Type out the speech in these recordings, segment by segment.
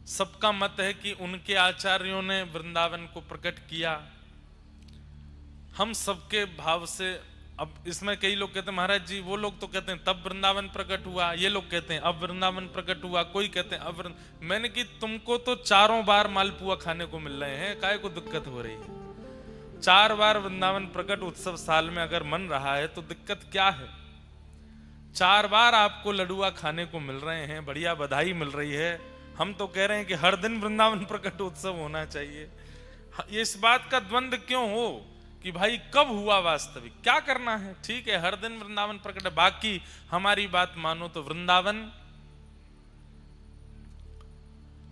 सबका मत है कि उनके आचार्यों ने वृंदावन को प्रकट किया। हम सबके भाव से, अब इसमें कई लोग कहते हैं महाराज जी, वो लोग तो कहते हैं तब वृंदावन प्रकट हुआ, ये लोग कहते हैं अब वृंदावन प्रकट हुआ, कोई कहते हैं अब मैंने कि तुमको तो चारों बार मालपुआ खाने को मिल रहे हैं, काहे को दिक्कत हो रही है? 4 बार वृंदावन प्रकट उत्सव साल में अगर मन रहा है तो दिक्कत क्या है? 4 बार आपको लडुआ खाने को मिल रहे हैं, बढ़िया बधाई मिल रही है। हम तो कह रहे हैं कि हर दिन वृंदावन प्रकट उत्सव होना चाहिए। ये इस बात का द्वंद क्यों हो कि भाई कब हुआ वास्तविक, क्या करना है? ठीक है, हर दिन वृंदावन प्रकट है, बाकी हमारी बात मानो तो वृंदावन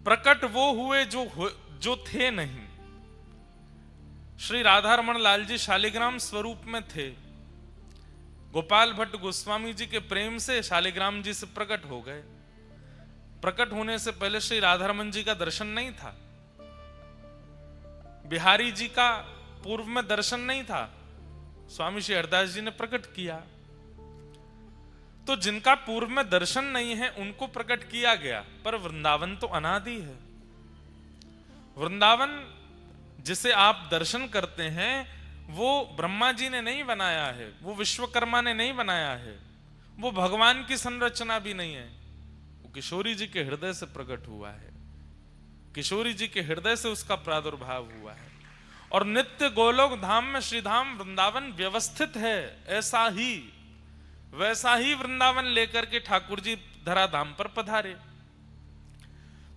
प्रकट वो हुए जो थे नहीं। श्री राधा रमण लाल जी शालिग्राम स्वरूप में थे, गोपाल भट्ट गोस्वामी जी के प्रेम से शालिग्राम जी से प्रकट हो गए। प्रकट होने से पहले श्री राधा रमन जी का दर्शन नहीं था, बिहारी जी का पूर्व में दर्शन नहीं था, स्वामी श्री हरदास जी ने प्रकट किया। तो जिनका पूर्व में दर्शन नहीं है उनको प्रकट किया गया, पर वृंदावन तो अनादि है। वृंदावन जिसे आप दर्शन करते हैं वो ब्रह्मा जी ने नहीं बनाया है, वो विश्वकर्मा ने नहीं बनाया है, वो भगवान की संरचना भी नहीं है, वो किशोरी जी के हृदय से प्रकट हुआ है, किशोरी जी के हृदय से उसका प्रादुर्भाव हुआ है। और नित्य गोलोक धाम में श्रीधाम वृंदावन व्यवस्थित है, ऐसा ही वैसा ही वृंदावन लेकर के ठाकुर जी धराधाम पर पधारे।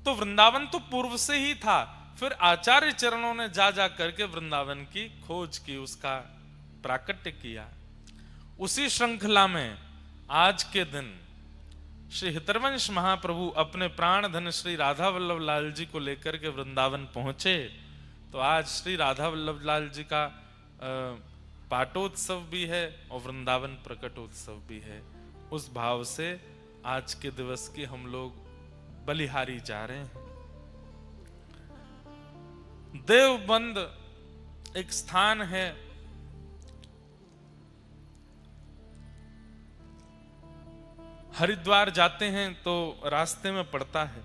तो वृंदावन तो पूर्व से ही था, फिर आचार्य चरणों ने जा जा करके वृंदावन की खोज की, उसका प्राकट्य किया। उसी श्रृंखला में आज के दिन श्री हितरवंश महाप्रभु अपने प्राण धन श्री राधा वल्लभ लाल जी को लेकर के वृंदावन पहुंचे। तो आज श्री राधा वल्लभ लाल जी का पाटोत्सव भी है और वृंदावन प्रकटोत्सव भी है। उस भाव से आज के दिवस की हम लोग बलिहारी जा रहे हैं। देवबंद एक स्थान है, हरिद्वार जाते हैं तो रास्ते में पड़ता है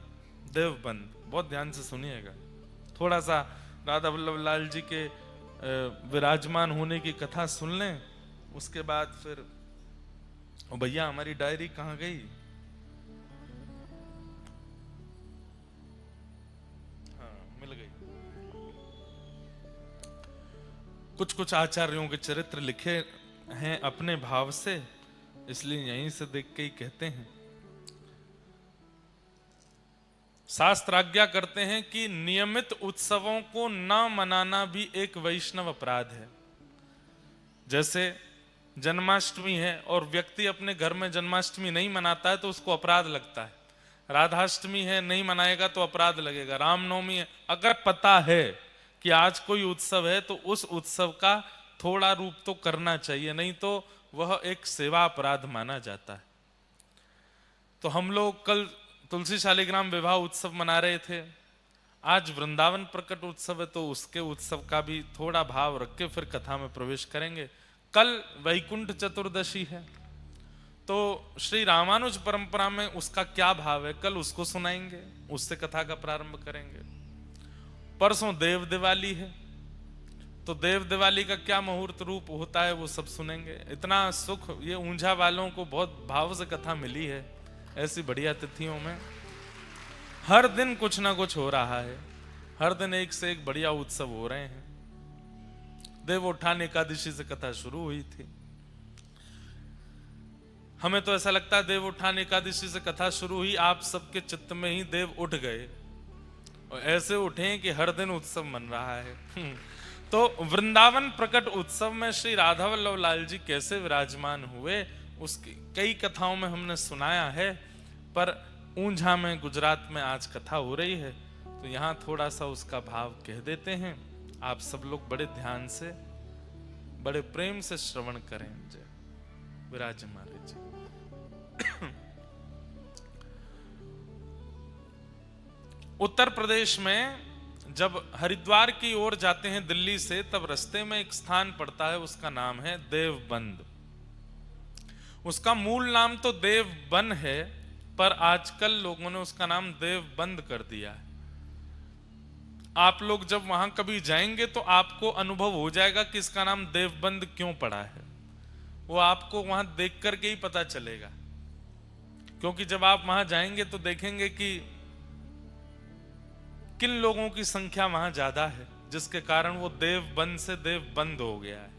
देवबंद। बहुत ध्यान से सुनिएगा, थोड़ा सा राधा वल्लभ लाल जी के विराजमान होने की कथा सुन लें, उसके बाद फिर ओ भैया हमारी डायरी कहाँ गई? हाँ मिल गई। कुछ कुछ आचार्यों के चरित्र लिखे हैं अपने भाव से, इसलिए यहीं से देख के ही कहते हैं। शास्त्र आज्ञा करते हैं कि नियमित उत्सवों को न मनाना भी एक वैष्णव अपराध है। जैसे जन्माष्टमी है और व्यक्ति अपने घर में जन्माष्टमी नहीं मनाता है तो उसको अपराध लगता है, राधाष्टमी है नहीं मनाएगा तो अपराध लगेगा, रामनवमी है, अगर पता है कि आज कोई उत्सव है तो उस उत्सव का थोड़ा रूप तो करना चाहिए, नहीं तो वह एक सेवा अपराध माना जाता है। तो हम लोग कल तुलसी शालिग्राम विवाह उत्सव मना रहे थे, आज वृंदावन प्रकट उत्सव है तो उसके उत्सव का भी थोड़ा भाव रख के फिर कथा में प्रवेश करेंगे। कल वैकुंठ चतुर्दशी है तो श्री रामानुज परंपरा में उसका क्या भाव है कल उसको सुनाएंगे, उससे कथा का प्रारंभ करेंगे। परसों देव दिवाली है तो देव दिवाली का क्या मुहूर्त रूप होता है वो सब सुनेंगे। इतना सुख ये ऊंझा वालों को बहुत भाव से कथा मिली है, ऐसी बढ़िया तिथियों में हर दिन कुछ ना कुछ हो रहा है, हर दिन एक से एक बढ़िया उत्सव हो रहे हैं। देवोत्थान एकादशी से कथा शुरू हुई थी, हमें तो ऐसा लगता है देवोत्थान एकादशी से कथा शुरू हुई, आप सबके चित्त में ही देव उठ गए और ऐसे उठे कि हर दिन उत्सव मन रहा है। तो वृंदावन प्रकट उत्सव में श्री राधा वल्लभ लाल जी कैसे विराजमान हुए उसकी कई कथाओं में हमने सुनाया है, पर ऊंझा में गुजरात में आज कथा हो रही है तो यहाँ थोड़ा सा उसका भाव कह देते हैं। आप सब लोग बड़े ध्यान से बड़े प्रेम से श्रवण करें। जय विराजमान जी। उत्तर प्रदेश में जब हरिद्वार की ओर जाते हैं दिल्ली से, तब रास्ते में एक स्थान पड़ता है, उसका नाम है देवबंद। उसका मूल नाम तो देवबन है पर आजकल लोगों ने उसका नाम देवबंद कर दिया है। आप लोग जब वहां कभी जाएंगे तो आपको अनुभव हो जाएगा कि इसका नाम देवबंद क्यों पड़ा है। वो आपको वहां देख करके ही पता चलेगा, क्योंकि जब आप वहां जाएंगे तो देखेंगे कि किन लोगों की संख्या वहां ज्यादा है, जिसके कारण वो देवबंद से देवबंद हो गया है।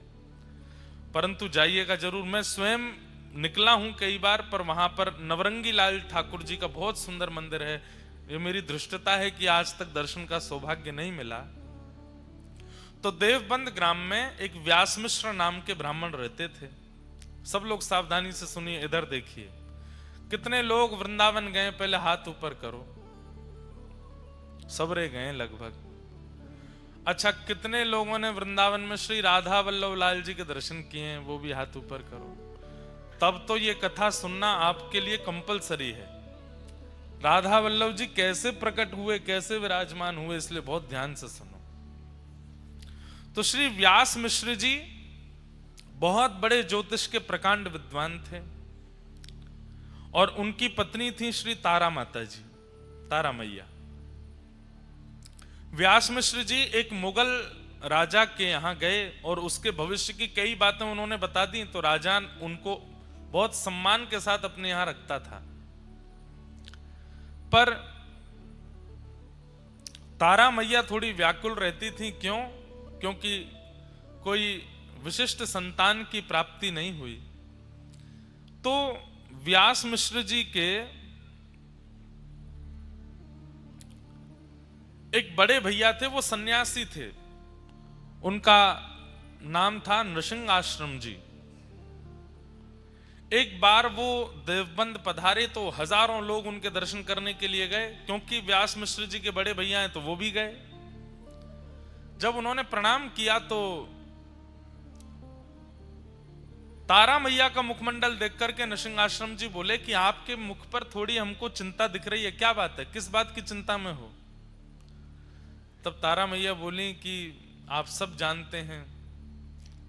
परंतु जाइएगा जरूर। मैं स्वयं निकला हूं कई बार, पर वहां पर नवरंगी लाल ठाकुर जी का बहुत सुंदर मंदिर है। ये मेरी धृष्टता है कि आज तक दर्शन का सौभाग्य नहीं मिला। तो देवबंद ग्राम में एक व्यास मिश्र नाम के ब्राह्मण रहते थे। सब लोग सावधानी से सुनिए, इधर देखिए। कितने लोग वृंदावन गए, पहले हाथ ऊपर करो। सबरे गए लगभग। अच्छा, कितने लोगों ने वृंदावन में श्री राधा वल्लभ लाल जी के दर्शन किए हैं, वो भी हाथ ऊपर करो। तब तो ये कथा सुनना आपके लिए कंपलसरी है। राधा वल्लभ जी कैसे प्रकट हुए, कैसे विराजमान हुए, इसलिए बहुत ध्यान से सुनो। तो श्री व्यास मिश्र जी बहुत बड़े ज्योतिष के प्रकांड विद्वान थे, और उनकी पत्नी थी श्री तारा माता जी, तारा मैया। व्यास मिश्र जी एक मुगल राजा के यहां गए और उसके भविष्य की कई बातें उन्होंने बता दी। तो राजा उनको बहुत सम्मान के साथ अपने यहां रखता था। पर तारा मैया थोड़ी व्याकुल रहती थी। क्यों? क्योंकि कोई विशिष्ट संतान की प्राप्ति नहीं हुई। तो व्यास मिश्र जी के एक बड़े भैया थे, वो सन्यासी थे। उनका नाम था नृसिंह आश्रम जी। एक बार वो देवबंद पधारे तो हजारों लोग उनके दर्शन करने के लिए गए, क्योंकि व्यास मिश्र जी के बड़े भैया हैं तो वो भी गए। जब उन्होंने प्रणाम किया तो तारा मैया का मुखमंडल देख करके नृसिंह आश्रम जी बोले कि आपके मुख पर थोड़ी हमको चिंता दिख रही है, क्या बात है, किस बात की चिंता में हो? तब तारा मैया बोली कि आप सब जानते हैं,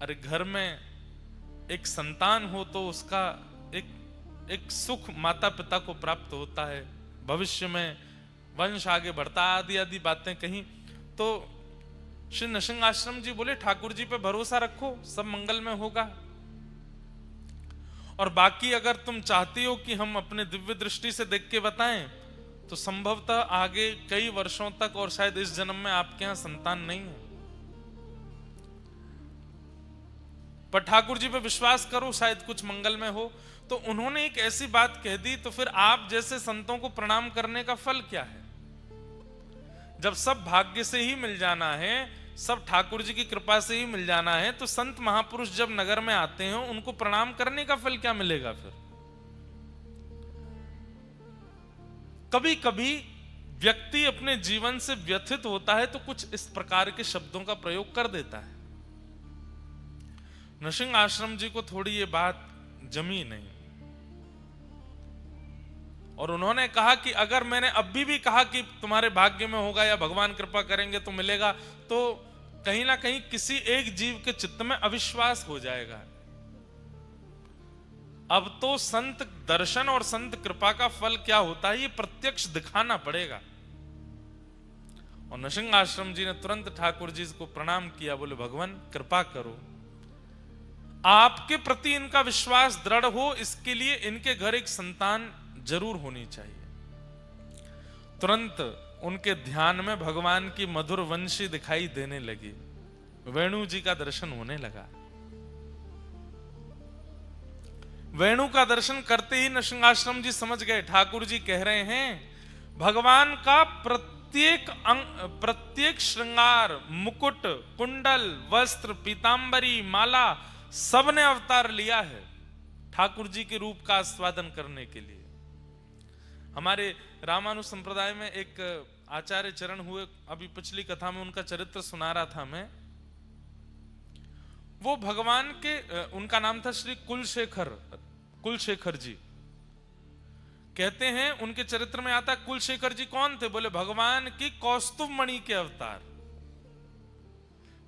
अरे घर में एक संतान हो तो उसका एक सुख माता पिता को प्राप्त होता है, भविष्य में वंश आगे बढ़ता, आदि आदि बातें कही। तो श्री नृसिंह आश्रम जी बोले ठाकुर जी पे भरोसा रखो, सब मंगल में होगा। और बाकी अगर तुम चाहती हो कि हम अपने दिव्य दृष्टि से देख के बताएं तो संभवतः आगे कई वर्षों तक और शायद इस जन्म में आपके यहां संतान नहीं है, पर ठाकुर जी पे विश्वास करो, शायद कुछ मंगल में हो। तो उन्होंने एक ऐसी बात कह दी, तो फिर आप जैसे संतों को प्रणाम करने का फल क्या है? जब सब भाग्य से ही मिल जाना है, सब ठाकुर जी की कृपा से ही मिल जाना है, तो संत महापुरुष जब नगर में आते हैं उनको प्रणाम करने का फल क्या मिलेगा? फिर कभी कभी व्यक्ति अपने जीवन से व्यथित होता है तो कुछ इस प्रकार के शब्दों का प्रयोग कर देता है। नृसिंह आश्रम जी को थोड़ी ये बात जमी नहीं, और उन्होंने कहा कि अगर मैंने अभी भी कहा कि तुम्हारे भाग्य में होगा या भगवान कृपा करेंगे तो मिलेगा, तो कहीं ना कहीं किसी एक जीव के चित्त में अविश्वास हो जाएगा। अब तो संत दर्शन और संत कृपा का फल क्या होता है ये प्रत्यक्ष दिखाना पड़ेगा। और नृसिंह आश्रम जी ने तुरंत ठाकुर जी को प्रणाम किया, बोले भगवान कृपा करो, आपके प्रति इनका विश्वास दृढ़ हो, इसके लिए इनके घर एक संतान जरूर होनी चाहिए। तुरंत उनके ध्यान में भगवान की मधुर वंशी दिखाई देने लगी, वेणु जी का दर्शन होने लगा। वेणु का दर्शन करते ही नृसिंह आश्रम जी समझ गए ठाकुर जी कह रहे हैं भगवान का प्रत्येक श्रृंगार, मुकुट, कुंडल, वस्त्र, पीतांबरी, माला सबने अवतार लिया है ठाकुर जी के रूप का आस्वादन करने के लिए। हमारे रामानु संप्रदाय में एक आचार्य चरण हुए, अभी पिछली कथा में उनका चरित्र सुना रहा था मैं। वो भगवान के, उनका नाम था श्री कुलशेखर जी। कहते हैं उनके चरित्र में आता, कुलशेखर जी कौन थे? बोले भगवान की कौस्तुभ मणि के अवतार।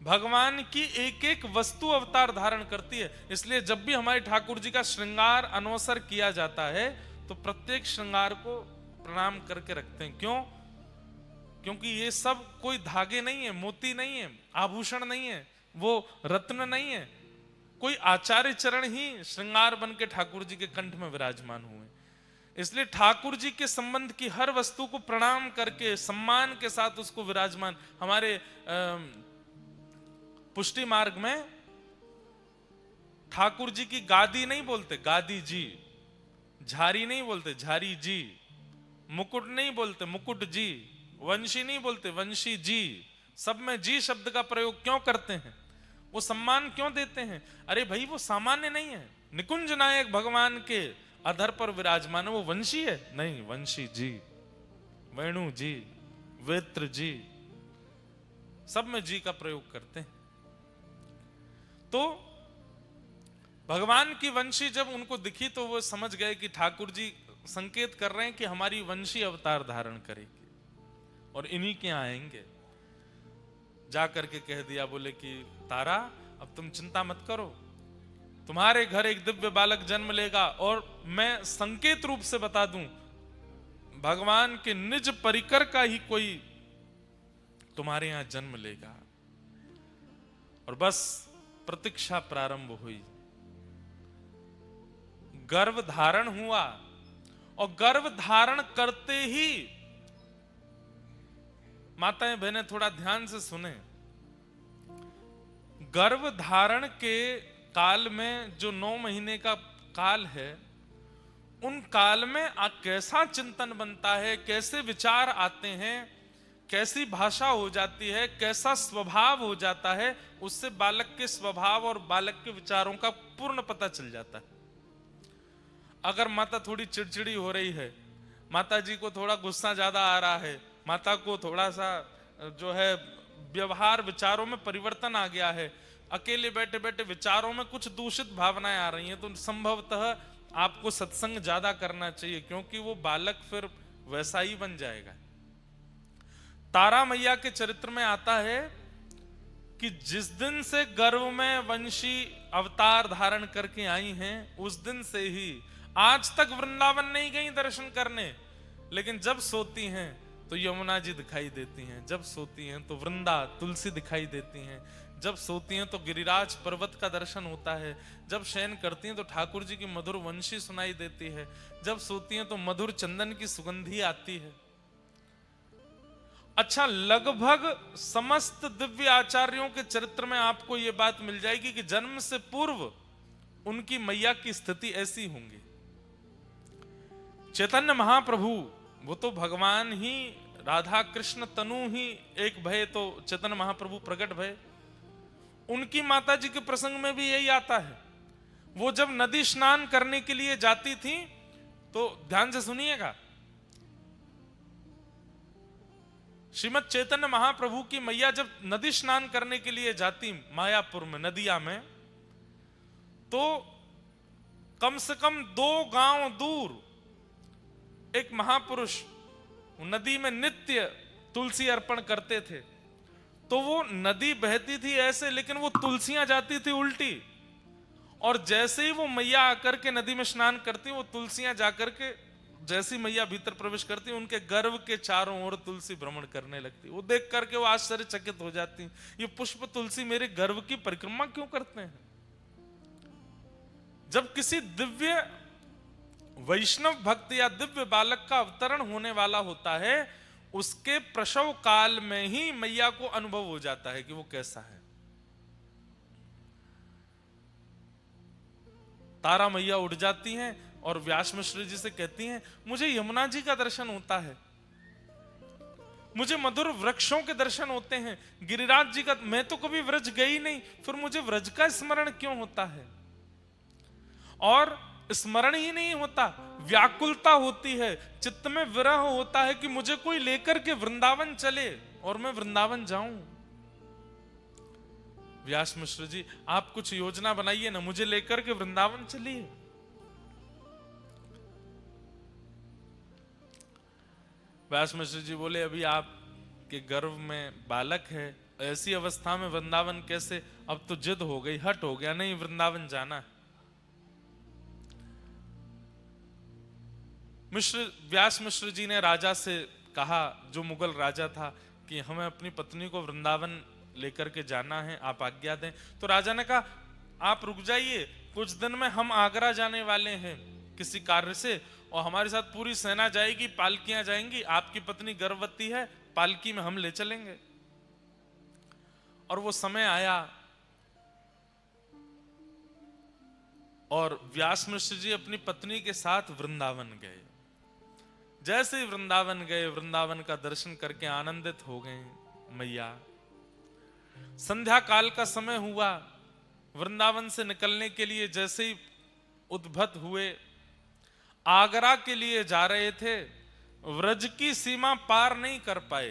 भगवान की एक एक वस्तु अवतार धारण करती है, इसलिए जब भी हमारे ठाकुर जी का श्रृंगार अनवसर किया जाता है तो प्रत्येक श्रृंगार को प्रणाम करके रखते हैं। क्यों? क्योंकि ये सब कोई धागे नहीं है, मोती नहीं है, आभूषण नहीं है, वो रत्न नहीं है, कोई आचार्य चरण ही श्रृंगार बन के ठाकुर जी के कंठ में विराजमान हुए। इसलिए ठाकुर जी के संबंध की हर वस्तु को प्रणाम करके सम्मान के साथ उसको विराजमान, हमारे पुष्टि मार्ग में ठाकुर जी की गादी नहीं बोलते गादी जी, झारी नहीं बोलते झारी जी, मुकुट नहीं बोलते मुकुट जी, वंशी नहीं बोलते वंशी जी। सब में जी शब्द का प्रयोग क्यों करते हैं? वो सम्मान क्यों देते हैं? अरे भाई वो सामान्य नहीं है, निकुंज नायक भगवान के अधर पर विराजमान है, वो वंशी है नहीं, वंशी जी, वेणु जी, वेत्र जी, सब में जी का प्रयोग करते हैं। तो भगवान की वंशी जब उनको दिखी तो वो समझ गए कि ठाकुर जी संकेत कर रहे हैं कि हमारी वंशी अवतार धारण करेगी और इन्हीं के आएंगे। जाकर के कह दिया, बोले कि तारा अब तुम चिंता मत करो, तुम्हारे घर एक दिव्य बालक जन्म लेगा, और मैं संकेत रूप से बता दूं, भगवान के निज परिकर का ही कोई तुम्हारे यहां जन्म लेगा। और बस प्रतीक्षा प्रारंभ हुई, गर्भ धारण हुआ, और गर्भ धारण करते ही, माताएं बहनें थोड़ा ध्यान से सुने, गर्भ धारण के काल में जो 9 महीने का काल है, उन काल में कैसा चिंतन बनता है, कैसे विचार आते हैं, कैसी भाषा हो जाती है, कैसा स्वभाव हो जाता है, उससे बालक के स्वभाव और बालक के विचारों का पूर्ण पता चल जाता है। अगर माता थोड़ी चिड़चिड़ी हो रही है, माता जी को थोड़ा गुस्सा ज्यादा आ रहा है, माता को थोड़ा सा जो है व्यवहार विचारों में परिवर्तन आ गया है, अकेले बैठे बैठे विचारों में कुछ दूषित भावनाएं आ रही हैं, तो संभवतः आपको सत्संग ज्यादा करना चाहिए, क्योंकि वो बालक फिर वैसा ही बन जाएगा। तारा मैया के चरित्र में आता है कि जिस दिन से गर्भ में वंशी अवतार धारण करके आई हैं, उस दिन से ही आज तक वृंदावन नहीं गई दर्शन करने, लेकिन जब सोती हैं तो यमुना जी दिखाई देती हैं, जब सोती हैं तो वृंदा तुलसी दिखाई देती हैं, जब सोती हैं तो गिरिराज पर्वत का दर्शन होता है, जब शयन करती हैं तो ठाकुर जी की मधुर वंशी सुनाई देती है, जब सोती हैं तो मधुर चंदन की सुगंधी आती है। अच्छा, लगभग समस्त दिव्य आचार्यों के चरित्र में आपको यह बात मिल जाएगी कि जन्म से पूर्व उनकी मैया की स्थिति ऐसी होंगी। चैतन्य महाप्रभु वो तो भगवान ही, राधा कृष्ण तनु ही एक भय, तो चैतन्य महाप्रभु प्रकट भय। उनकी माता जी के प्रसंग में भी यही आता है। वो जब नदी स्नान करने के लिए जाती थी, तो ध्यान से सुनिएगा, श्रीमद चैतन्य महाप्रभु की मैया जब नदी स्नान करने के लिए जाती मायापुर में नदिया में, तो कम से कम 2 गांव दूर एक महापुरुष नदी में नित्य तुलसी अर्पण करते थे। तो वो नदी बहती थी ऐसे, लेकिन वो तुलसियां जाती थी उल्टी, और जैसे ही वो मैया आकर के नदी में स्नान करती, वो तुलसियां जाकर के जैसी मैया भीतर प्रवेश करती, उनके गर्भ के चारों ओर तुलसी भ्रमण करने लगती। वो देख करके वो आश्चर्यचकित हो जाती, ये पुष्प तुलसी मेरे गर्भ की परिक्रमा क्यों करते हैं? जब किसी दिव्य वैष्णव भक्त या दिव्य बालक का अवतरण होने वाला होता है, उसके प्रसव काल में ही मैया को अनुभव हो जाता है कि वो कैसा है। तारा मैया उठ जाती हैं और व्यास मिश्र जी से कहती हैं, मुझे यमुना जी का दर्शन होता है, मुझे मधुर वृक्षों के दर्शन होते हैं, गिरिराज जी का, मैं तो कभी व्रज गई नहीं, फिर मुझे व्रज का स्मरण क्यों होता है? और स्मरण ही नहीं होता, व्याकुलता होती है, चित्त में विरह होता है कि मुझे कोई लेकर के वृंदावन चले और मैं वृंदावन जाऊं। व्यास मिश्र जी, आप कुछ योजना बनाइए ना, मुझे लेकर के वृंदावन चलिए। व्यास मिश्र जी बोले, अभी आपके गर्भ में बालक है, ऐसी अवस्था में वृंदावन कैसे? अब तो जिद हो गई, हट हो गया, नहीं वृंदावन जाना है। व्यास मिश्र जी ने राजा से कहा जो मुगल राजा था कि हमें अपनी पत्नी को वृंदावन लेकर के जाना है, आप आज्ञा दें। तो राजा ने कहा आप रुक जाइए, कुछ दिन में हम आगरा जाने वाले हैं किसी कार्य से, और हमारे साथ पूरी सेना जाएगी, पालकियां जाएंगी, आपकी पत्नी गर्भवती है, पालकी में हम ले चलेंगे। और वो समय आया और व्यास मिश्र जी अपनी पत्नी के साथ वृंदावन गए। जैसे ही वृंदावन गए, वृंदावन का दर्शन करके आनंदित हो गए मैया। संध्या काल का समय हुआ, वृंदावन से निकलने के लिए जैसे ही उद्भत हुए, आगरा के लिए जा रहे थे, व्रज की सीमा पार नहीं कर पाए।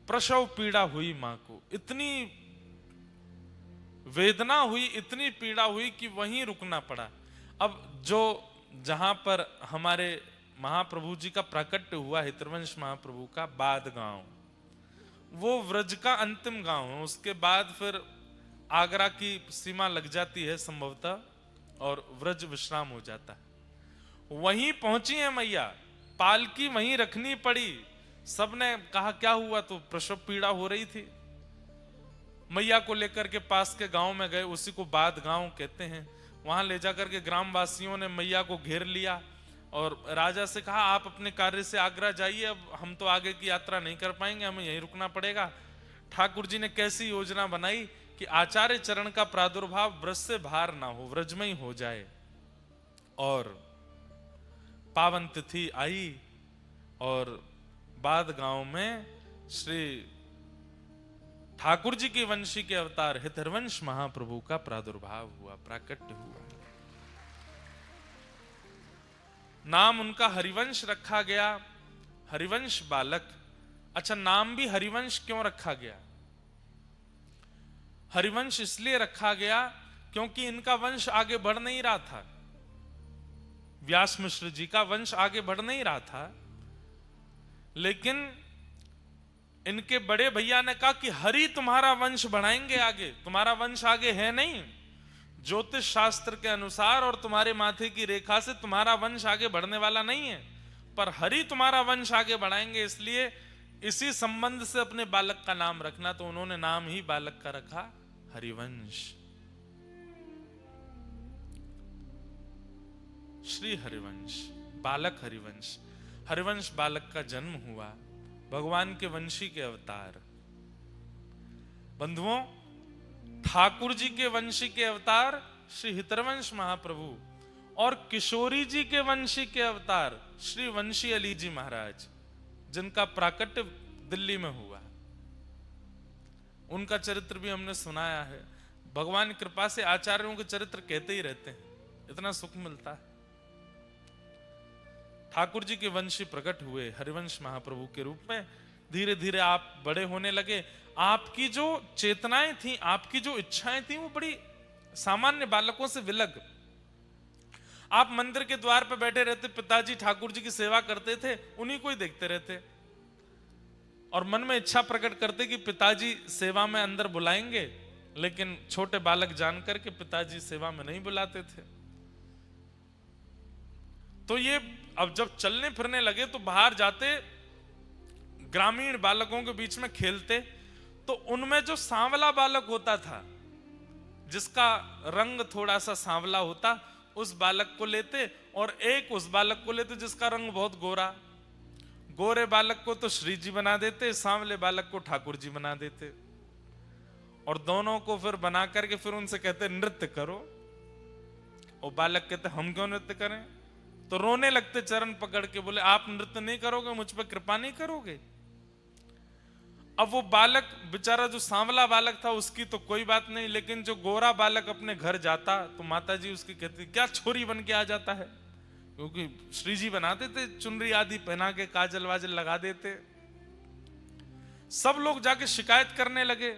प्रसव पीड़ा हुई मां को, इतनी वेदना हुई, इतनी पीड़ा हुई कि वहीं रुकना पड़ा। अब जो जहां पर हमारे महाप्रभु जी का प्राकट्य हुआ, हितवंश महाप्रभु का बाद गांव, वो व्रज का अंतिम गांव है। उसके बाद फिर आगरा की सीमा लग जाती है संभवतः, और व्रज विश्राम हो जाता है। वहीं पहुंची है मैया, पालकी वहीं रखनी पड़ी। सबने कहा क्या हुआ, तो प्रसव पीड़ा हो रही थी। मैया को लेकर के पास के गांव में गए, उसी को बाद गांव कहते हैं। वहां ले जाकर के ग्रामवासियों ने मैया को घेर लिया और राजा से कहा आप अपने कार्य से आगरा जाइए, अब हम तो आगे की यात्रा नहीं कर पाएंगे, हमें यहीं रुकना पड़ेगा। ठाकुर जी ने कैसी योजना बनाई कि आचार्य चरण का प्रादुर्भाव व्रज से बाहर ना हो, व्रज में ही हो जाए। और पावन तिथि आई और बाद गांव में श्री ठाकुर जी के वंशी के अवतार हितवंश महाप्रभु का प्रादुर्भाव हुआ, प्राकट्य हुआ। नाम उनका हरिवंश रखा गया, हरिवंश बालक। अच्छा, नाम भी हरिवंश क्यों रखा गया? हरिवंश इसलिए रखा गया क्योंकि इनका वंश आगे बढ़ नहीं रहा था। व्यास मिश्र जी का वंश आगे बढ़ नहीं रहा था, लेकिन इनके बड़े भैया ने कहा कि हरि तुम्हारा वंश बढ़ाएंगे आगे, तुम्हारा वंश आगे है नहीं। ज्योतिष शास्त्र के अनुसार और तुम्हारे माथे की रेखा से तुम्हारा वंश आगे बढ़ने वाला नहीं है, पर हरि तुम्हारा वंश आगे बढ़ाएंगे, इसलिए इसी संबंध से अपने बालक का नाम रखना। तो उन्होंने नाम ही बालक का रखा हरिवंश, श्री हरिवंश, बालक हरिवंश। हरिवंश बालक का जन्म हुआ, भगवान के वंशी के अवतार। बंधुओं, ठाकुर जी के वंशी के अवतार श्री हितवंश महाप्रभु और किशोरी जी के वंशी के अवतार श्री वंशी अली जी महाराज, जिनका प्राकट्य दिल्ली में हुआ। उनका चरित्र भी हमने सुनाया है। भगवान की कृपा से आचार्यों के चरित्र कहते ही रहते हैं, इतना सुख मिलता है। ठाकुर जी के वंशी प्रकट हुए हरिवंश महाप्रभु के रूप में। धीरे धीरे आप बड़े होने लगे। आपकी जो चेतनाएं थी, आपकी जो इच्छाएं थी, वो बड़ी सामान्य बालकों से विलग। आप मंदिर के द्वार पर बैठे रहते, पिताजी ठाकुर जी की सेवा करते थे, उन्हीं को ही देखते रहते और मन में इच्छा प्रकट करते कि पिताजी सेवा में अंदर बुलाएंगे, लेकिन छोटे बालक जानकर के पिताजी सेवा में नहीं बुलाते थे। तो ये अब जब चलने फिरने लगे तो बाहर जाते, ग्रामीण बालकों के बीच में खेलते, तो उनमें जो सांवला बालक होता था, जिसका रंग थोड़ा सा सांवला होता, उस बालक को लेते, और एक उस बालक को लेते जिसका रंग बहुत गोरा। गोरे बालक को तो श्री जी बना देते, सांवले बालक को ठाकुर जी बना देते, और दोनों को फिर बना करके फिर उनसे कहते नृत्य करो। और बालक कहते हम क्यों नृत्य करें? तो रोने लगते चरण पकड़ के, बोले आप नृत्य नहीं करोगे, मुझ पर कृपा नहीं करोगे। अब वो बालक बेचारा जो सांवला बालक था उसकी तो कोई बात नहीं, लेकिन जो गोरा बालक अपने घर जाता तो माता जी उसकी कहती क्या छोरी बन के आ जाता है, क्योंकि श्री जी बनाते थे, चुनरी आदि पहना के काजल वाजल लगा देते। सब लोग जाके शिकायत करने लगे,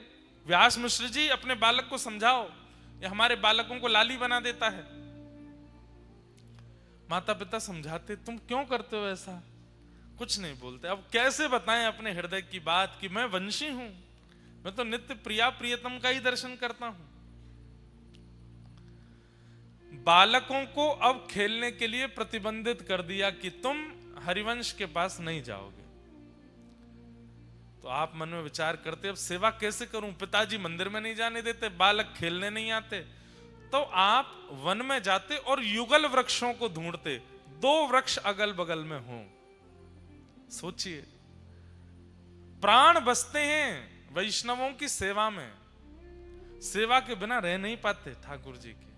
व्यास मिश्र जी अपने बालक को समझाओ, ये हमारे बालकों को लाली बना देता है। माता पिता समझाते, तुम क्यों करते हो ऐसा? कुछ नहीं बोलते। अब कैसे बताएं अपने हृदय की बात कि मैं वंशी हूं, मैं तो नित्य प्रिया प्रियतम का ही दर्शन करता हूं। बालकों को अब खेलने के लिए प्रतिबंधित कर दिया कि तुम हरिवंश के पास नहीं जाओगे। तो आप मन में विचार करते, अब सेवा कैसे करूं, पिताजी मंदिर में नहीं जाने देते, बालक खेलने नहीं आते, तो आप वन में जाते और युगल वृक्षों को ढूंढते, 2 वृक्ष अगल बगल में हों। सोचिए, प्राण बसते हैं वैष्णवों की सेवा में, सेवा के बिना रह नहीं पाते ठाकुर जी की।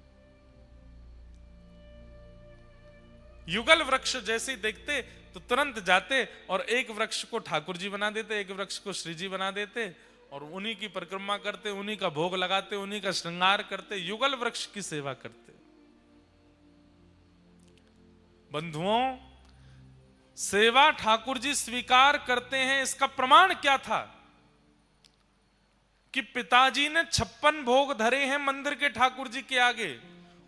युगल वृक्ष जैसे ही देखते तो तुरंत जाते और एक वृक्ष को ठाकुर जी बना देते, एक वृक्ष को श्री जी बना देते और उन्हीं की परिक्रमा करते, उन्हीं का भोग लगाते, उन्हीं का श्रृंगार करते, युगल वृक्ष की सेवा करते। बंधुओं, सेवा ठाकुर जी स्वीकार करते हैं, इसका प्रमाण क्या था कि पिताजी ने 56 भोग धरे हैं मंदिर के ठाकुर जी के आगे,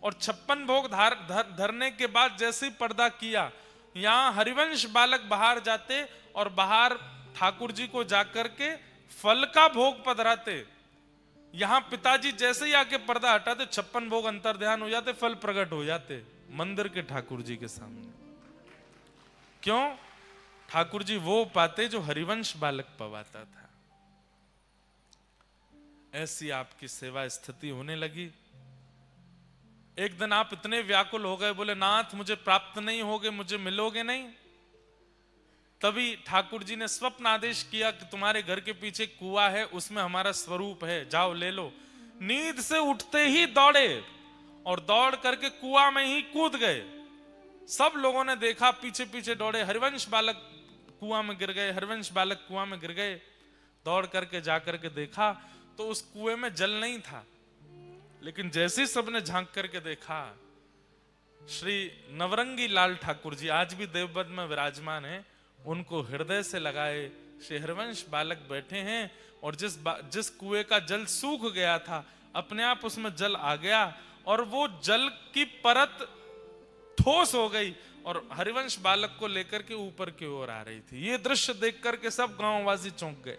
और 56 भोग धरने के बाद जैसे ही पर्दा किया, यहां हरिवंश बालक बाहर जाते और बाहर ठाकुर जी को जाकर के फल का भोग पधराते। यहां पिताजी जैसे ही आके पर्दा हटाते, 56 भोग अंतर ध्यान हो जाते, फल प्रकट हो जाते मंदिर के ठाकुर जी के सामने। क्यों? ठाकुर जी वो पाते जो हरिवंश बालक पवाता था। ऐसी आपकी सेवा स्थिति होने लगी। एक दिन आप इतने व्याकुल हो गए, बोले नाथ मुझे प्राप्त नहीं होगे, मुझे मिलोगे नहीं। तभी ठाकुर जी ने स्वप्न आदेश किया कि तुम्हारे घर के पीछे कुआं है, उसमें हमारा स्वरूप है, जाओ ले लो। नींद से उठते ही दौड़े और दौड़ करके कुआं में ही कूद गए। सब लोगों ने देखा, पीछे पीछे दौड़े, हरिवंश बालक कुआं में गिर गए, हरिवंश बालक कुआं में गिर गए। दौड़ करके जाकर के देखा तो उस कुएं में जल नहीं था, लेकिन जैसे ही सबने झांक करके देखा, श्री नवरंगी लाल ठाकुर जी आज भी देवबंद में विराजमान हैं, उनको हृदय से लगाए श्री हरिवंश बालक बैठे हैं, और जिस कुएं का जल सूख गया था, अपने आप उसमें जल आ गया और वो जल की परत ठोस हो गई और हरिवंश बालक को लेकर के ऊपर की ओर आ रही थी। ये दृश्य देख करके सब गांववासी चौंक गए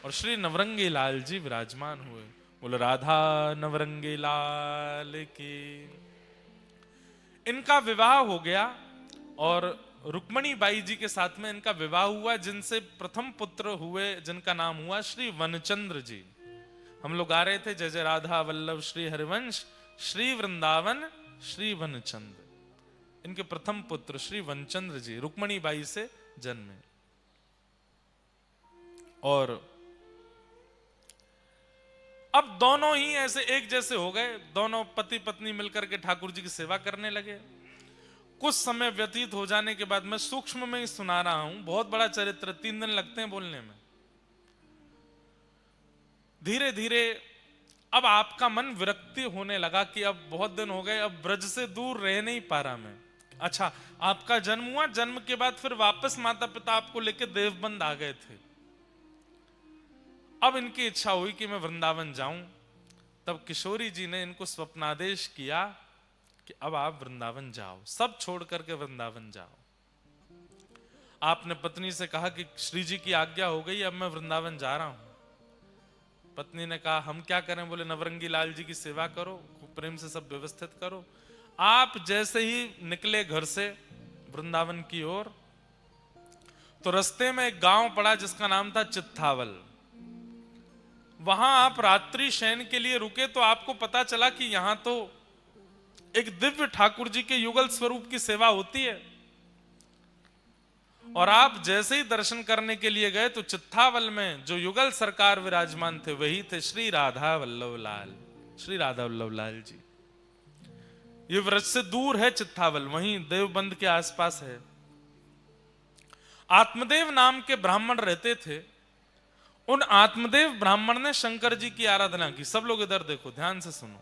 और श्री नवरंगी लाल जी विराजमान हुए। बोले राधा नवरंगी लाल की। इनका विवाह हो गया और रुक्मणी बाई जी के साथ में इनका विवाह हुआ, जिनसे प्रथम पुत्र हुए जिनका नाम हुआ श्री वनचंद्र जी। हम लोग गा रहे थे जय जय राधा वल्लभ श्री हरिवंश श्री वृंदावन श्री वनचंद्र। इनके प्रथम पुत्र श्री वनचंद्र जी रुक्मणी बाई से जन्मे और अब दोनों ही ऐसे एक जैसे हो गए। दोनों पति पत्नी मिलकर के ठाकुर जी की सेवा करने लगे। कुछ समय व्यतीत हो जाने के बाद, मैं सूक्ष्म में ही सुना रहा हूं, बहुत बड़ा चरित्र, 3 दिन लगते हैं बोलने में। धीरे धीरे अब आपका मन विरक्ति होने लगा कि अब बहुत दिन हो गए, अब ब्रज से दूर रह नहीं पा रहा मैं। अच्छा, आपका जन्म हुआ, जन्म के बाद फिर वापस माता पिता आपको लेके देवबंद आ गए थे। अब इनकी इच्छा हुई कि मैं वृंदावन जाऊं। तब किशोरी जी ने इनको स्वप्नादेश किया कि अब आप वृंदावन जाओ, सब छोड़ करके वृंदावन जाओ। आपने पत्नी से कहा कि श्री जी की आज्ञा हो गई, अब मैं वृंदावन जा रहा हूं। पत्नी ने कहा हम क्या करें? बोले नवरंगी लाल जी की सेवा करो, प्रेम से सब व्यवस्थित करो। आप जैसे ही निकले घर से वृंदावन की ओर, तो रास्ते में एक गांव पड़ा जिसका नाम था चित्थावल। वहां आप रात्रि शयन के लिए रुके तो आपको पता चला कि यहां तो एक दिव्य ठाकुर जी के युगल स्वरूप की सेवा होती है। और आप जैसे ही दर्शन करने के लिए गए तो चित्थावल में जो युगल सरकार विराजमान थे वही थे श्री राधा वल्लभ लाल, श्री राधा वल्लभ लाल जी। ये व्रज से दूर है चित्थावल, वहीं देवबंद के आसपास है। आत्मदेव नाम के ब्राह्मण रहते थे। उन आत्मदेव ब्राह्मण ने शंकर जी की आराधना की। सब लोग इधर देखो, ध्यान से सुनो।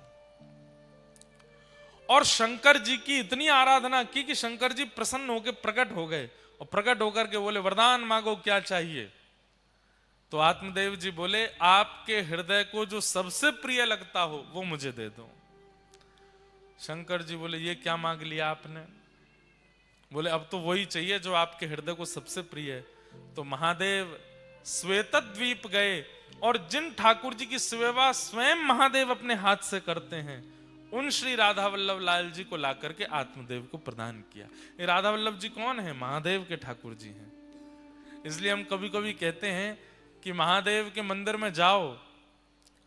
और शंकर जी की इतनी आराधना की कि शंकर जी प्रसन्न होकर प्रकट हो गए और प्रकट होकर के बोले वरदान मांगो, क्या चाहिए? तो आत्मदेव जी बोले आपके हृदय को जो सबसे प्रिय लगता हो वो मुझे दे दो। शंकर जी बोले ये क्या मांग लिया आपने? बोले अब तो वही चाहिए जो आपके हृदय को सबसे प्रिय है। तो महादेव श्वेत द्वीप गए और जिन ठाकुर जी की सेवा स्वयं महादेव अपने हाथ से करते हैं उन श्री राधा वल्लभ लाल जी को ला करके आत्मदेव को प्रदान किया। ये राधा वल्लभ जी कौन है? महादेव के ठाकुर जी हैं। इसलिए हम कभी कभी कहते हैं कि महादेव के मंदिर में जाओ,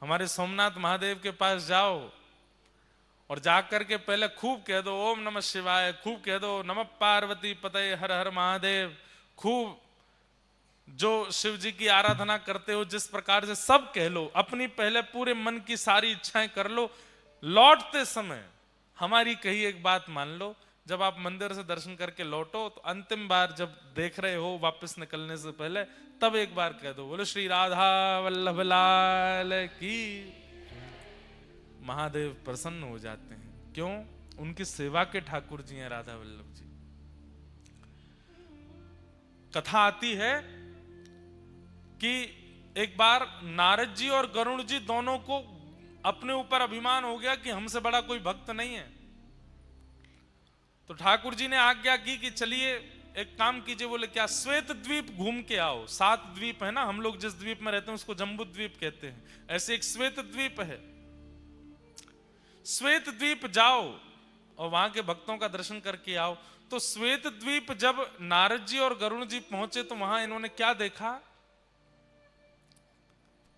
हमारे सोमनाथ महादेव के पास जाओ और जाकर के पहले खूब कह दो ओम नमः शिवाय, खूब कह दो नमः पार्वती पतये हर हर महादेव, खूब जो शिव जी की आराधना करते हो जिस प्रकार से सब कह लो, अपनी पहले पूरे मन की सारी इच्छाएं कर लो। लौटते समय हमारी कही एक बात मान लो, जब आप मंदिर से दर्शन करके लौटो तो अंतिम बार जब देख रहे हो वापस निकलने से पहले, तब एक बार कह दो बोलो श्री राधा वल्लभ लाल की। महादेव प्रसन्न हो जाते हैं। क्यों? उनकी सेवा के ठाकुर जी हैं राधा वल्लभ जी। कथा आती है कि एक बार नारद जी और गरुड़ जी दोनों को अपने ऊपर अभिमान हो गया कि हमसे बड़ा कोई भक्त नहीं है। तो ठाकुर जी ने आज्ञा की कि चलिए एक काम कीजिए। बोले क्या? श्वेत द्वीप घूम के आओ। 7 द्वीप है ना, हम लोग जिस द्वीप में रहते हैं उसको जम्बू द्वीप कहते हैं, ऐसे एक श्वेत द्वीप है। श्वेत द्वीप जाओ और वहां के भक्तों का दर्शन करके आओ। तो श्वेत द्वीप जब नारद जी और गरुड़ जी पहुंचे तो वहां इन्होंने क्या देखा?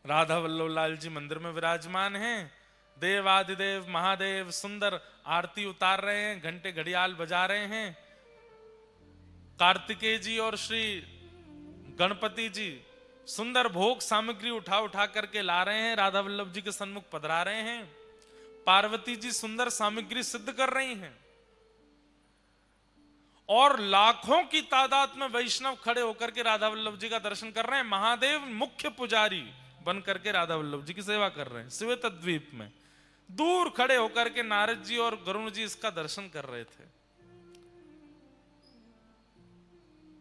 राधा वल्लभ लाल जी मंदिर में विराजमान हैं, देवादिदेव महादेव सुंदर आरती उतार रहे हैं, घंटे घड़ियाल बजा रहे हैं। कार्तिकेय जी और श्री गणपति जी सुंदर भोग सामग्री उठा उठा करके ला रहे हैं, राधा वल्लभ जी के सन्मुख पधरा रहे हैं। पार्वती जी सुंदर सामग्री सिद्ध कर रही हैं और लाखों की तादाद में वैष्णव खड़े होकर के राधा वल्लभ जी का दर्शन कर रहे हैं। महादेव मुख्य पुजारी बन करके राधा वल्लभ जी की सेवा कर रहे हैं श्वेत द्वीप में। दूर खड़े होकर के नारद जी और गरुड़ जी इसका दर्शन कर रहे थे।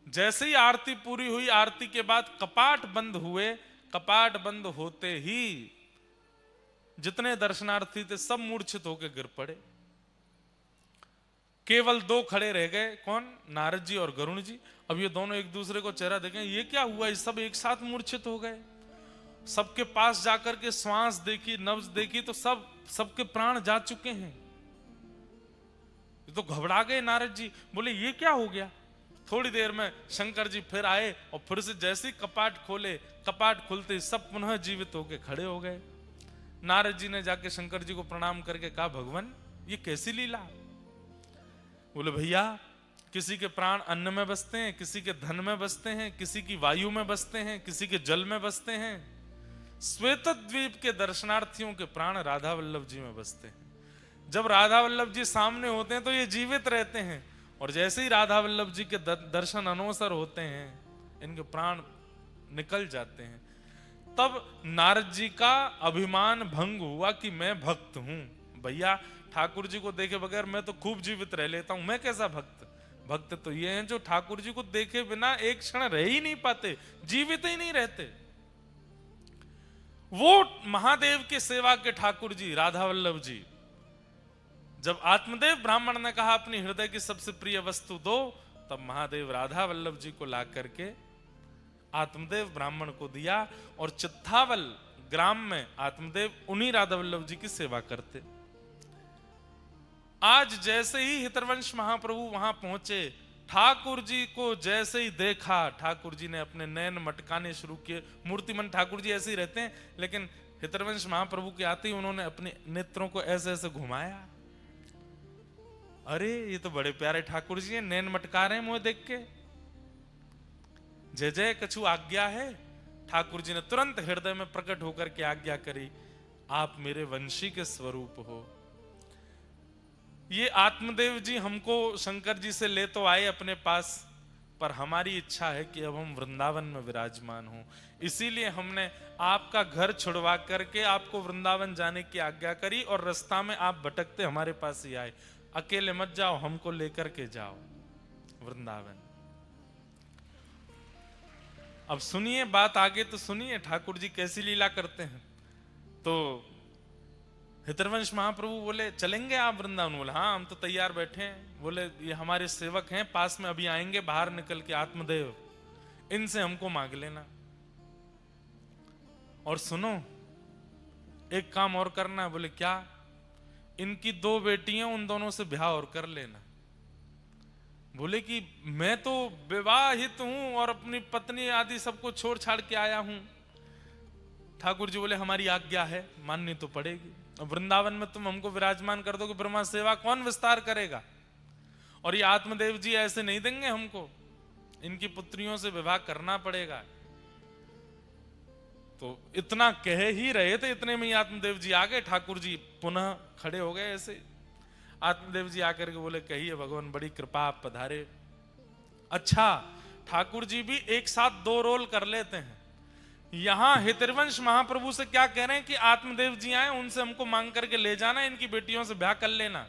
जैसे ही आरती पूरी हुई, आरती के बाद कपाट बंद हुए। कपाट बंद होते ही जितने दर्शनार्थी थे सब मूर्छित होकर गिर पड़े। केवल 2 खड़े रह गए। कौन? नारद जी और गरुड़ जी। अब ये दोनों एक दूसरे को चेहरा देखें, ये क्या हुआ? ये सब एक साथ मूर्छित हो गए। सबके पास जाकर के श्वास देखी, नब्ज देखी तो सबके प्राण जा चुके हैं। तो घबरा गए नारद जी, बोले ये क्या हो गया? थोड़ी देर में शंकर जी फिर आए और फिर से जैसे ही कपाट खोले, कपाट खुलते ही सब पुनः जीवित होके खड़े हो गए। नारद जी ने जाके शंकर जी को प्रणाम करके कहा, भगवान ये कैसी लीला? बोले भैया किसी के प्राण अन्न में बसते हैं, किसी के धन में बसते हैं, किसी की वायु में बसते हैं, किसी के जल में बसते हैं। श्वेत द्वीप के दर्शनार्थियों के प्राण राधा वल्लभ जी में बसते हैं। जब राधा वल्लभ जी सामने होते हैं तो ये जीवित रहते हैं और जैसे ही राधा वल्लभ जी के दर्शन अनवसर होते हैं इनके प्राण निकल जाते हैं। तब नारद जी का अभिमान भंग हुआ कि मैं भक्त हूं। भैया ठाकुर जी को देखे बगैर मैं तो खूब जीवित रह लेता हूं, मैं कैसा भक्त? भक्त तो ये हैं जो ठाकुर जी को देखे बिना एक क्षण रह ही नहीं पाते, जीवित ही नहीं रहते। वो महादेव के सेवा के ठाकुर जी राधा वल्लभ जी, जब आत्मदेव ब्राह्मण ने कहा अपनी हृदय की सबसे प्रिय वस्तु दो, तब महादेव राधा वल्लभ जी को ला करके आत्मदेव ब्राह्मण को दिया और चित्तावल ग्राम में आत्मदेव उन्हीं राधा वल्लभ जी की सेवा करते। आज जैसे ही हितरवंश महाप्रभु वहां पहुंचे, ठाकुर जी को जैसे ही देखा, ठाकुर जी ने अपने नैन मटकाने शुरू किए। मूर्तिमन ठाकुर जी ऐसे ही रहते हैं, लेकिन हितरवंश महाप्रभु के आते ही उन्होंने अपने नेत्रों को ऐसे ऐसे घुमाया। अरे ये तो बड़े प्यारे ठाकुर जी हैं, नैन मटका रहे हैं मुझे देख के। जय जय कछु आज्ञा है। ठाकुर जी ने तुरंत हृदय में प्रकट होकर के आज्ञा करी, आप मेरे वंशी के स्वरूप हो। ये आत्मदेव जी हमको शंकर जी से ले तो आए अपने पास, पर हमारी इच्छा है कि अब हम वृंदावन में विराजमान हों। इसीलिए हमने आपका घर छुड़वा करके आपको वृंदावन जाने की आज्ञा करी और रास्ता में आप भटकते हमारे पास ही आए। अकेले मत जाओ, हमको लेकर के जाओ वृंदावन। अब सुनिए बात आगे, तो सुनिए ठाकुर जी कैसी लीला करते हैं। तो हितरवंश महाप्रभु बोले चलेंगे आप वृंदावन? बोले हाँ हम तो तैयार बैठे हैं। बोले ये हमारे सेवक हैं पास में, अभी आएंगे बाहर निकल के आत्मदेव, इनसे हमको मांग लेना। और सुनो एक काम और करना है। बोले क्या? इनकी 2 बेटियां, उन दोनों से ब्याह और कर लेना। बोले कि मैं तो विवाहित हूं और अपनी पत्नी आदि सबको छोड़ छाड़ के आया हूं। ठाकुर जी बोले हमारी आज्ञा है, माननी तो पड़ेगी। अब वृंदावन में तुम हमको विराजमान कर दो कि ब्रह्मा सेवा कौन विस्तार करेगा, और ये आत्मदेव जी ऐसे नहीं देंगे हमको, इनकी पुत्रियों से विवाह करना पड़ेगा। तो इतना कह ही रहे थे, इतने में ही आत्मदेव जी आ गए। ठाकुर जी पुनः खड़े हो गए ऐसे। आत्मदेव जी आकर के बोले कहिए भगवान, बड़ी कृपा, आप पधारे। अच्छा, ठाकुर जी भी एक साथ 2 रोल कर लेते हैं। यहां हितवंश महाप्रभु से क्या कह रहे हैं कि आत्मदेव जी आए, उनसे हमको मांग करके ले जाना, इनकी बेटियों से ब्याह कर लेना।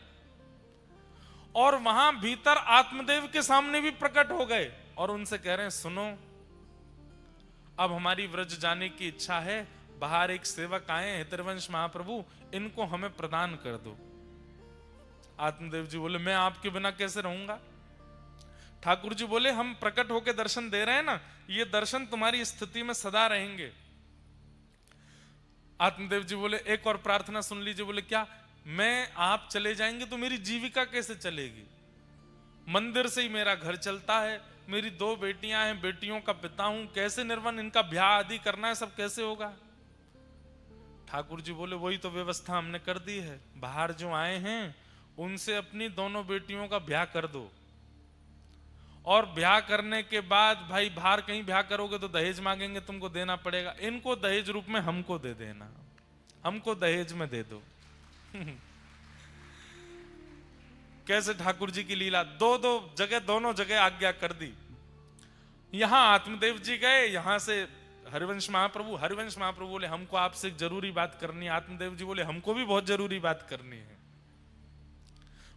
और वहां भीतर आत्मदेव के सामने भी प्रकट हो गए और उनसे कह रहे हैं सुनो, अब हमारी व्रज जाने की इच्छा है, बाहर एक सेवक आए हैं हितवंश महाप्रभु, इनको हमें प्रदान कर दो। आत्मदेव जी बोले मैं आपके बिना कैसे रहूंगा। ठाकुर जी बोले हम प्रकट होकर दर्शन दे रहे हैं ना, ये दर्शन तुम्हारी स्थिति में सदा रहेंगे। आत्मदेव जी बोले एक और प्रार्थना सुन लीजिए। बोले क्या, मैं आप चले जाएंगे तो मेरी जीविका कैसे चलेगी, मंदिर से ही मेरा घर चलता है, मेरी 2 बेटियां हैं, बेटियों का पिता हूं, कैसे निर्वन, इनका ब्याह आदि करना है, सब कैसे होगा। ठाकुर जी बोले वही तो व्यवस्था हमने कर दी है, बाहर जो आए हैं उनसे अपनी दोनों बेटियों का ब्याह कर दो, और ब्याह करने के बाद भाई बाहर कहीं ब्याह करोगे तो दहेज मांगेंगे, तुमको देना पड़ेगा, इनको दहेज रूप में हमको दे देना, हमको दहेज में दे दो। कैसे ठाकुर जी की लीला, 2 जगह, दोनों जगह आज्ञा कर दी। यहां आत्मदेव जी गए, यहां से हरिवंश महाप्रभु बोले हमको आपसे एक जरूरी बात करनी है। आत्मदेव जी बोले हमको भी बहुत जरूरी बात करनी है।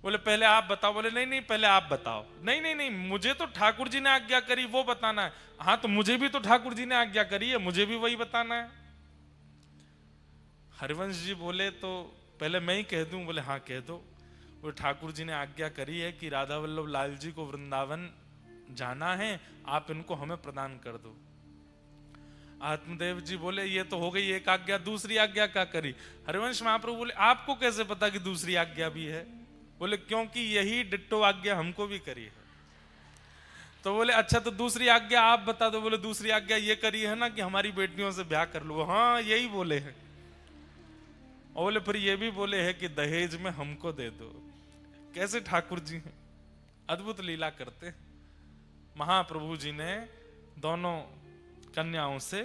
बोले पहले आप बताओ। बोले नहीं नहीं, पहले आप बताओ। नहीं नहीं नहीं, मुझे तो ठाकुर जी ने आज्ञा करी वो बताना है। हाँ तो मुझे भी तो ठाकुर जी ने आज्ञा करी है, मुझे भी वही बताना है। हरिवंश जी बोले तो पहले मैं ही कह दूं। बोले हाँ कह दो। वो ठाकुर जी ने आज्ञा करी है कि राधा वल्लभ लाल जी को वृंदावन जाना है, आप इनको हमें प्रदान कर दो। आत्मदेव जी बोले ये तो हो गई एक आज्ञा, दूसरी आज्ञा क्या करी। हरिवंश महाप्रभु बोले आपको कैसे पता कि दूसरी आज्ञा भी है। बोले क्योंकि यही डिट्टो आज्ञा हमको भी करी है। तो बोले अच्छा तो दूसरी आज्ञा आप बता दो। बोले दूसरी आज्ञा ये करी है ना कि हमारी बेटियों से ब्याह कर लो। हाँ यही बोले हैं। और बोले फिर ये भी बोले हैं कि दहेज में हमको दे दो। कैसे ठाकुर जी हैं, अद्भुत लीला करते। महाप्रभु जी ने दोनों कन्याओं से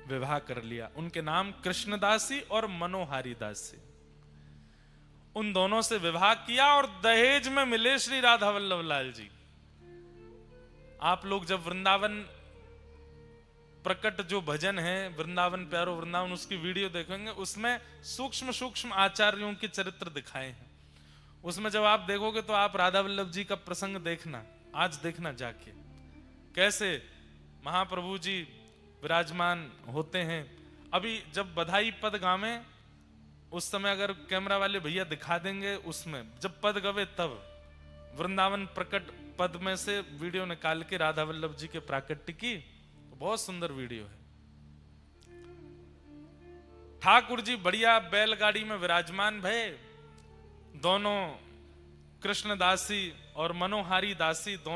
विवाह कर लिया। उनके नाम कृष्णदासी और मनोहारी दासी, उन दोनों से विवाह किया और दहेज में मिले श्री राधा वल्लभ लाल जी। आप लोग जब वृंदावन प्रकट जो भजन है, वृंदावन प्यारो वृंदावन, उसकी वीडियो देखेंगे, उसमें सूक्ष्म सूक्ष्म आचार्यों के चरित्र दिखाए हैं। उसमें जब आप देखोगे तो आप राधा वल्लभ जी का प्रसंग देखना, आज देखना जाके, कैसे महाप्रभु जी विराजमान होते हैं। अभी जब बधाई पद गावे उस समय अगर कैमरा वाले भैया दिखा देंगे, उसमें जब पद गवे तब वृंदावन प्रकट पद में से वीडियो निकाल के राधा वल्लभ जी के प्राकट्य की, तो बहुत सुंदर वीडियो है। ठाकुर जी बढ़िया बैलगाड़ी में विराजमान भये, दोनों कृष्णदासी और मनोहारी दासी दोनों